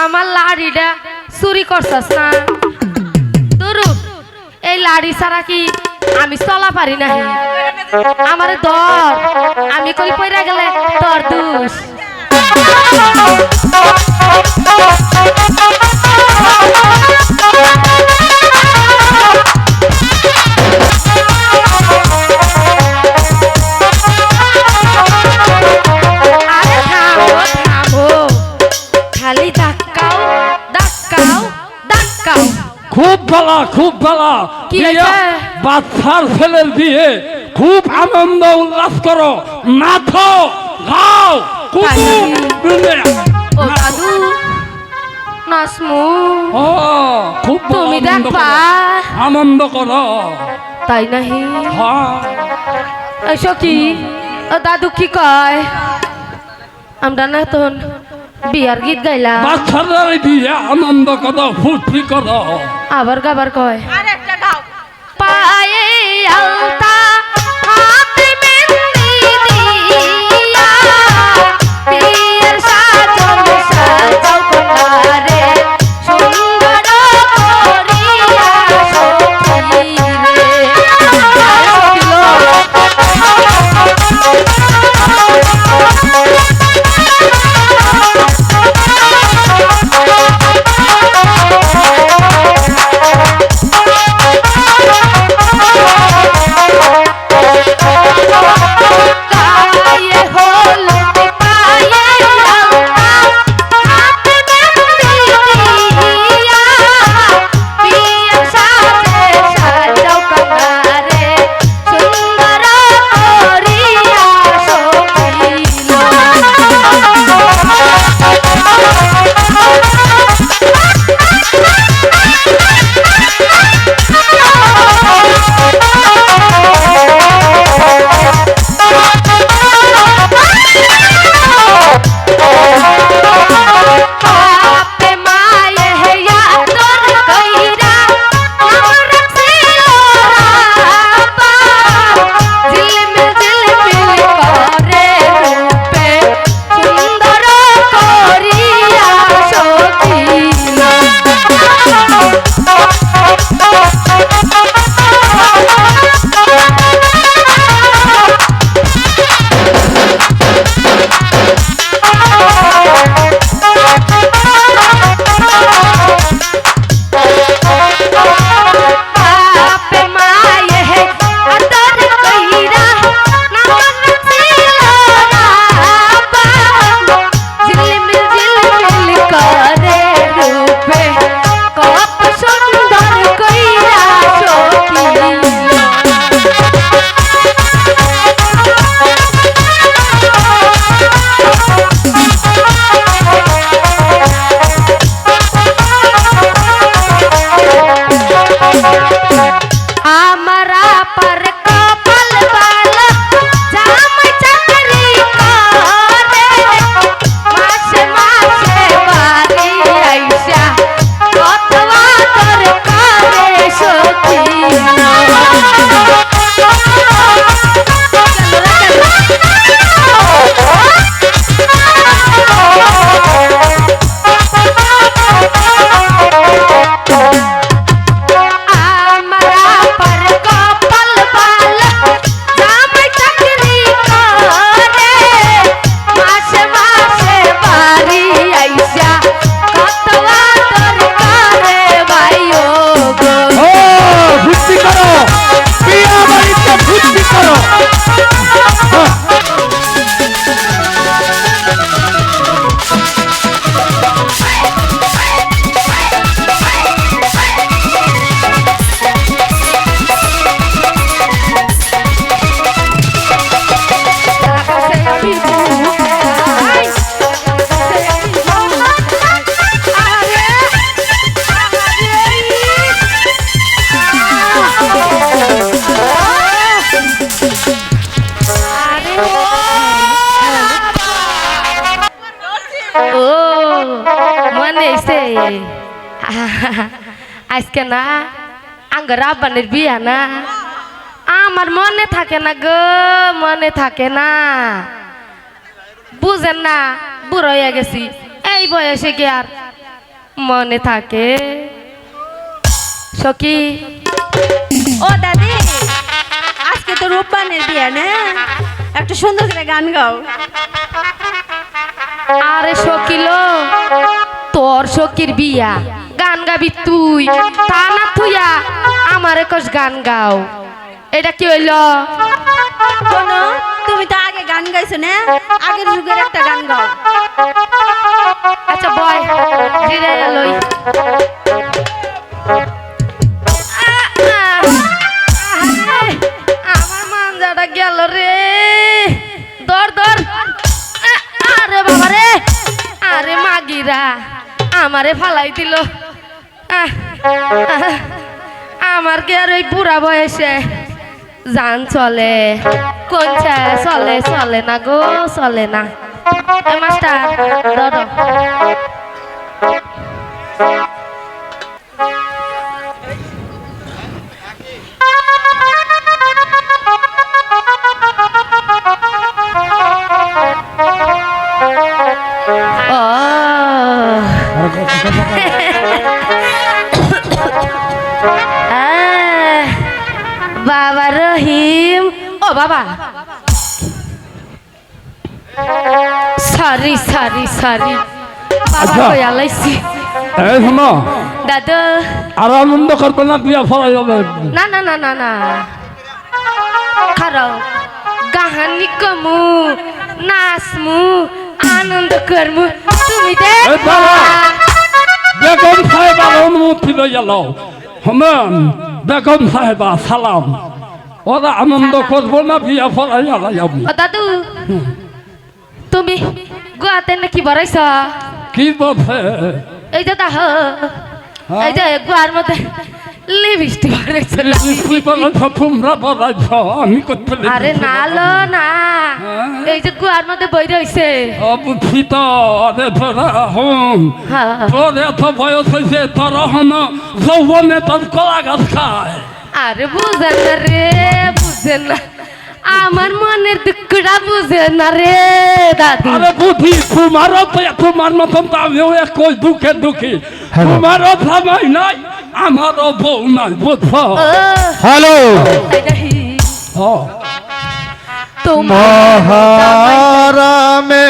আমার লাড়িটা চুরি করছস না তোরু এই লাড়ি ছাড়া কি আমি চলা পারি না আমার ধর আমি কই পয়রা গেলে তোর দোষ খুব ভালো বাচ্চার ছেলের বিয়ে খুব আনন্দ উল্লাস করো নাচো গাও খুব তুমি দেখবা আনন্দ করো তাই নাহি সখী দাদু কি কয় আমরা না তখন বিয়ার গীত গাইলাম বাচ্চাদের বিয়ে আনন্দ করো ফুর্তি করো আবার গাবার কয় আরেকটা গাও পায়ে আলতা হাতে মেহেন্দি দিয়া বিয়ের সাজন সাজাও কন্যারে সুন্দর করিয়া সখী রে আজকে না আঙ্গর আব্বানের বিয়া না আমার মনে থাকে না গো মনে থাকে না বুঝেন না বুড়ো হয়ে গেছি এই বয়সে কি আর মনে থাকে সখী। ও দাদি, আজকে তো রূপবানের বিয়ে না, একটা সুন্দর করে গান গাও। আরে সকিল, তোর সকির বিয়া, গান গাবি তুই, তা না তুইয়া আমার একস গান গাও, এটা কি হইল? শোনো, তুমি তো আগে গান গাইছো না, আগের যুগের একটা গান গাও। আচ্ছা বয়, জিরে লই। আমার মানজাটা গেল রে, দর দর। আরে বাবা রে, আরে মাগিরা আমারে ফালাই দিল। আমার কি আর ওই বুড়া বয়সে জান চলে? কোনটা চলে? চলে না গো, চলে না। এ মাস্টার ধরো। বাবা রহিম, ও বাবা, সরি সরি সরি, বাবা কই আলাইছি। এই শোনো, দাদু আর আনন্দ করবে না, বিয়া ফলাই যাবে। না না না না না, খারাও গাহানি কমু, নাচমু, আনন্দ করমু, তুমি দে। বেগম সাহেব অনুমতি লই গেল। শুনুন বেগম সাহেবা সালাম, ওরা আনন্দ করবো না, বিয়া ফলাই যাবো। ও দাদু, তুমি গুয়াতে নাকি বড়াইছ? কি বলছে? এই যে দাহ, এই যে গুয়ার মধ্যে লিপস্টিক বড়াইছ। তোমরা বলাইছ, আমি করতে। আরে না লো না, এই যে গুয়ার মধ্যে বই রইছে। বুঝছি তো, আরে তোরা হন, তোর এত বয়স হয়েছে, তোরা হন যৌবনে তোর কলা গাছ খায়। আরে বুঝেন না রে, বুঝেন না, আমার মনের দুঃখটা বুঝেন না রে দাদু। আরে বুঝি, তোমারও তো তোমার মতন তো আমিও একই দুঃখে দুঃখী। তোমারও জামাই নাই, আমারও বউ নাই, বুঝছো? হ্যালো, তোমার মহারামে